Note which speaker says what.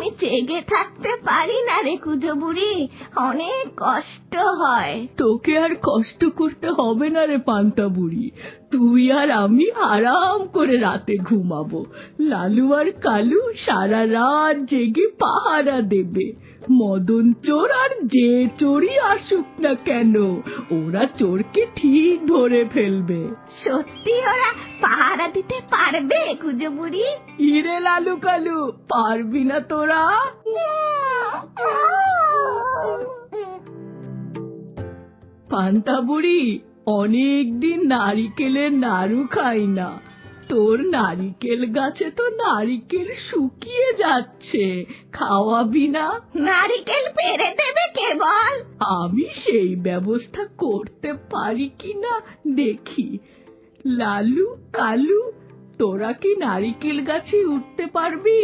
Speaker 1: আমি জেগে থাকতে পারি না রে কুজো বুড়ি, অনেক কষ্ট হয়।
Speaker 2: তোকে আর কষ্ট করতে হবে না রে পান্তা বুড়ি, তুই আর আমি আরাম করে রাতে ঘুমাবো। লালু আর কালু সারা রাত জেগে পাহারা দেবে। মদন চোর আর যে চোরই আসুক না কেন, ওরা চোরকে ঠিক ধরে ফেলবে।
Speaker 1: সত্যি ওরা পাহারা দিতে পারবে কুজো বুড়ি?
Speaker 2: ইরে লালু কালু, পারবি না তোরা? পান্তা বুড়ি, অনেকদিন নারিকেলের নাড়ু খাই না। তোর নারিকেল গাছে তো নারিকেল শুকিয়ে যাচ্ছে, খাওয়াবি না?
Speaker 1: নারিকেল পেরে দেবে কে বল?
Speaker 2: আমি সেই ব্যবস্থা করতে পারি কিনা দেখি। লালু কালু, তোরা কি নারিকেল গাছে উঠতে পারবি?